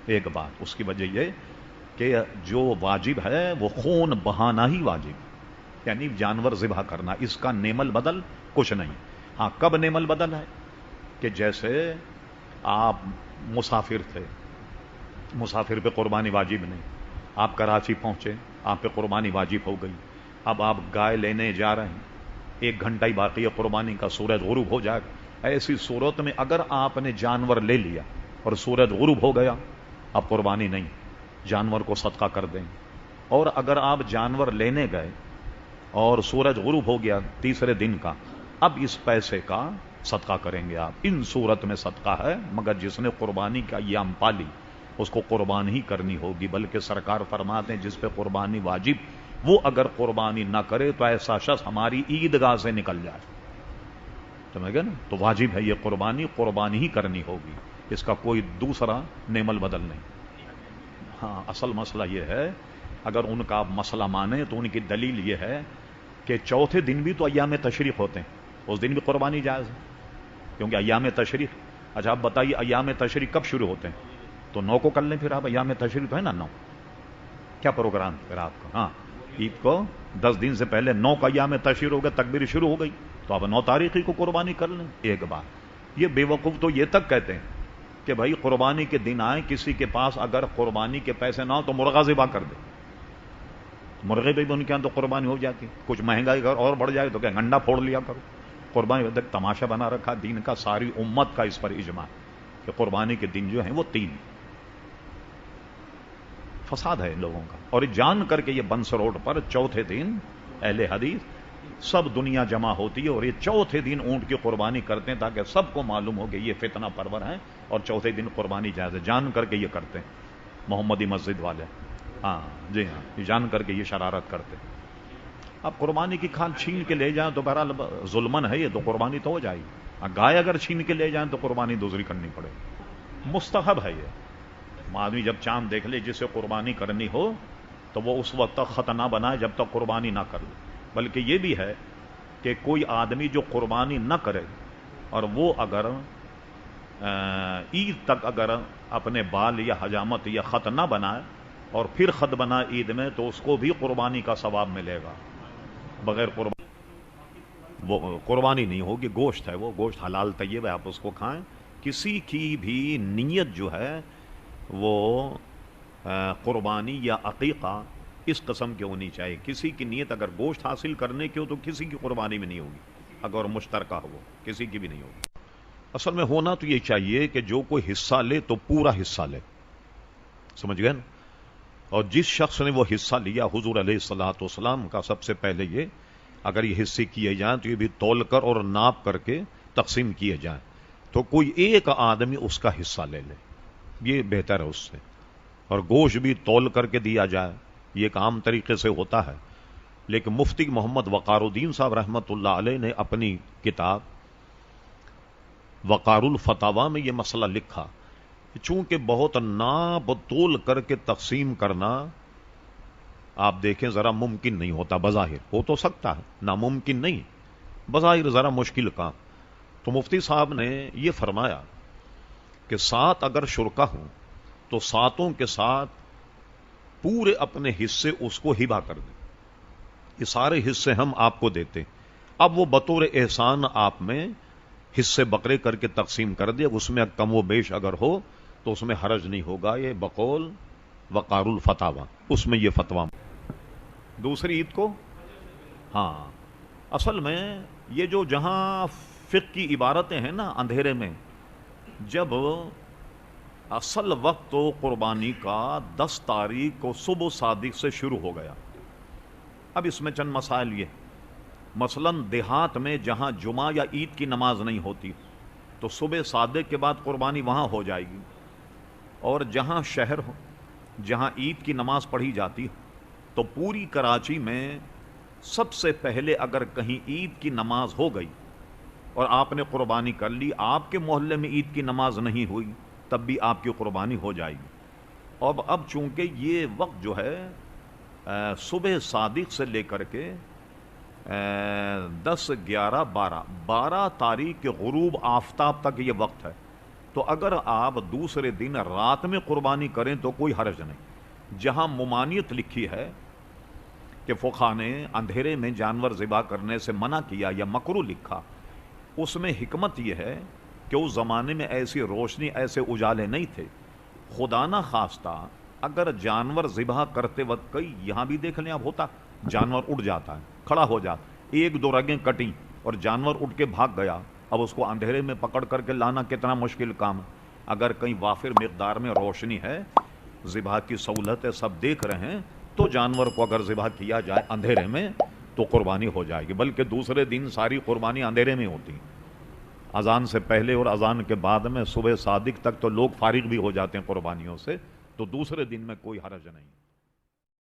ایک بات اس کی وجہ یہ کہ جو واجب ہے وہ خون بہانا ہی واجب، یعنی جانور ذبح کرنا، اس کا نعم البدل کچھ نہیں۔ ہاں کب نعم البدل ہے؟ کہ جیسے آپ مسافر تھے، مسافر پہ قربانی واجب نہیں، آپ کراچی پہنچے، آپ پہ قربانی واجب ہو گئی، اب آپ گائے لینے جا رہے ہیں، 1 گھنٹہ ہی باقی ہے قربانی کا، سورج غروب ہو جائے گا، ایسی صورت میں اگر آپ نے جانور لے لیا اور سورج غروب ہو گیا، اب قربانی نہیں، جانور کو صدقہ کر دیں۔ اور اگر آپ جانور لینے گئے اور سورج غروب ہو گیا تیسرے دن کا، اب اس پیسے کا صدقہ کریں گے آپ۔ ان صورت میں صدقہ ہے، مگر جس نے قربانی کا ایام پالی اس کو قربان ہی کرنی ہوگی، بلکہ سرکار فرماتے ہیں جس پہ قربانی واجب وہ اگر قربانی نہ کرے تو ایسا شخص ہماری عیدگاہ سے نکل جائے، سمجھ گئے نا؟ تو واجب ہے یہ قربانی، قربانی ہی کرنی ہوگی، اس کا کوئی دوسرا نعم البدل نہیں۔ ہاں اصل مسئلہ یہ ہے، اگر ان کا آپ مسئلہ مانیں تو ان کی دلیل یہ ہے کہ چوتھے دن بھی تو ایام تشریق ہوتے ہیں، اس دن بھی قربانی جائز ہے، کیونکہ ایام تشریق۔ اچھا آپ بتائیے ایام تشریق کب شروع ہوتے ہیں؟ تو 9 کو کر لیں پھر آپ، ایام تشریق تو ہے نا 9، کیا پروگرام پھر آپ کا؟ ہاں عید کو 10 دن سے پہلے 9 کا ایام تشریق ہو گیا، تکبیر شروع ہو گئی، تو آپ 9 تاریخ ہی کو قربانی کر لیں۔ ایک بات یہ بے وقوف تو یہ تک کہتے ہیں کہ بھائی قربانی کے دن آئے، کسی کے پاس اگر قربانی کے پیسے نہ ہو تو مرغا ذبح کر دے، مرغے پہ بھی ان کے یہاں تو قربانی ہو جاتی، کچھ مہنگائی اگر اور بڑھ جائے تو کہ انڈا پھوڑ لیا کرو، قربانی تماشا بنا رکھا دین کا، ساری امت کا اس پر اجماع کہ قربانی کے دن جو ہیں وہ 3۔ فساد ہے ان لوگوں کا، اور جان کر کے یہ بنس روڈ پر چوتھے دن اہل حدیث سب دنیا جمع ہوتی ہے اور یہ چوتھے دن اونٹ کی قربانی کرتے ہیں تاکہ سب کو معلوم ہو کہ یہ فتنہ پرور ہیں اور چوتھے دن قربانی جائز ہے، جان کر کے یہ کرتے ہیں محمدی مسجد والے۔ ہاں جی ہاں، یہ جان کر کے یہ شرارت کرتے ہیں۔ اب قربانی کی کھال چھین کے لے جائیں تو بہرحال ظلمن ہے، یہ تو قربانی تو ہو جائے گی، گائے اگر چھین کے لے جائیں تو قربانی دوسری کرنی پڑے گی، مستحب ہے یہ۔ آدمی جب چاند دیکھ لے جسے قربانی کرنی ہو تو وہ اس وقت تک خط نہ بنائے جب تک قربانی نہ کر لے، بلکہ یہ بھی ہے کہ کوئی آدمی جو قربانی نہ کرے اور وہ اگر عید تک اگر اپنے بال یا حجامت یا خط نہ بنائے اور پھر خط بنا عید میں تو اس کو بھی قربانی کا ثواب ملے گا، بغیر قربانی وہ قربانی نہیں ہوگی، گوشت ہے، وہ گوشت حلال طیب ہے، آپ اس کو کھائیں۔ کسی کی بھی نیت جو ہے وہ قربانی یا عقیقہ اس قسم کی ہونی چاہیے، کسی کی نیت اگر گوشت حاصل کرنے کی ہو تو کسی کی قربانی میں نہیں ہوگی، اگر مشترکہ ہو کسی کی بھی نہیں ہوگی۔ اصل میں ہونا تو یہ چاہیے کہ جو کوئی حصہ لے تو پورا حصہ لے، سمجھ گئے نا؟ اور جس شخص نے وہ حصہ لیا حضور علیہ الصلوۃ والسلام کا سب سے پہلے یہ اگر یہ حصے کیے جائیں تو یہ بھی تول کر اور ناپ کر کے تقسیم کیے جائیں، تو کوئی ایک آدمی اس کا حصہ لے لے، یہ بہتر ہے اس سے، اور گوشت بھی تول کر کے دیا جائے، یہ ایک عام طریقے سے ہوتا ہے۔ لیکن مفتی محمد وقار الدین صاحب رحمۃ اللہ علیہ نے اپنی کتاب وقار الفتاوی میں یہ مسئلہ لکھا، چونکہ بہت ناپ تول کر کے تقسیم کرنا آپ دیکھیں ذرا ممکن نہیں ہوتا، بظاہر ہو تو سکتا ہے، ناممکن نہیں، بظاہر ذرا مشکل کام۔ تو مفتی صاحب نے یہ فرمایا کہ 7 اگر شرکا ہوں تو 7 کے ساتھ پورے اپنے حصے اس کو ہبہ کر دیں، یہ سارے حصے ہم آپ کو دیتے، اب وہ بطور احسان آپ میں حصے بکرے کر کے تقسیم کر دے، اس میں کم و بیش اگر ہو تو اس میں حرج نہیں ہوگا، یہ بقول وقار الفتاوی، اس میں یہ فتویٰ۔ دوسری عید کو ہاں اصل میں یہ جو جہاں فقہ کی عبارتیں ہیں نا اندھیرے میں، جب اصل وقت تو قربانی کا 10 تاریخ کو صبح صادق سے شروع ہو گیا۔ اب اس میں چند مسائل یہ، مثلاً دیہات میں جہاں جمعہ یا عید کی نماز نہیں ہوتی تو صبح صادق کے بعد قربانی وہاں ہو جائے گی، اور جہاں شہر ہو جہاں عید کی نماز پڑھی جاتی تو پوری کراچی میں سب سے پہلے اگر کہیں عید کی نماز ہو گئی اور آپ نے قربانی کر لی، آپ کے محلے میں عید کی نماز نہیں ہوئی تب بھی آپ کی قربانی ہو جائے گی۔ اور اب چونکہ یہ وقت جو ہے صبح صادق سے لے کر کے 10 11 12 تاریخ کے غروب آفتاب تک یہ وقت ہے، تو اگر آپ دوسرے دن رات میں قربانی کریں تو کوئی حرج نہیں. جہاں ممانعت لکھی ہے کہ فقہا نے اندھیرے میں جانور ذبح کرنے سے منع کیا یا مکروہ لکھا، اس میں حکمت یہ ہے کہ اس زمانے میں ایسی روشنی، ایسے اجالے نہیں تھے. خدا نہ خواستہ اگر جانور ذبح کرتے وقت، کئی یہاں بھی دیکھ لیں اب ہوتا، جانور اڑ جاتا ہے، کھڑا ہو جاتا، ایک دو رگیں کٹیں اور جانور اٹھ کے بھاگ گیا، اب اس کو اندھیرے میں پکڑ کر کے لانا کتنا مشکل کام. اگر کہیں وافر مقدار میں روشنی ہے، ذبح کی سہولت ہے، سب دیکھ رہے ہیں، تو جانور کو اگر ذبح کیا جائے اندھیرے میں تو قربانی ہو جائے گی. بلکہ دوسرے دن ساری قربانی اندھیرے میں ہوتی، اذان سے پہلے اور اذان کے بعد میں صبح صادق تک تو لوگ فارغ بھی ہو جاتے ہیں قربانیوں سے، تو دوسرے دن میں کوئی حرج نہیں.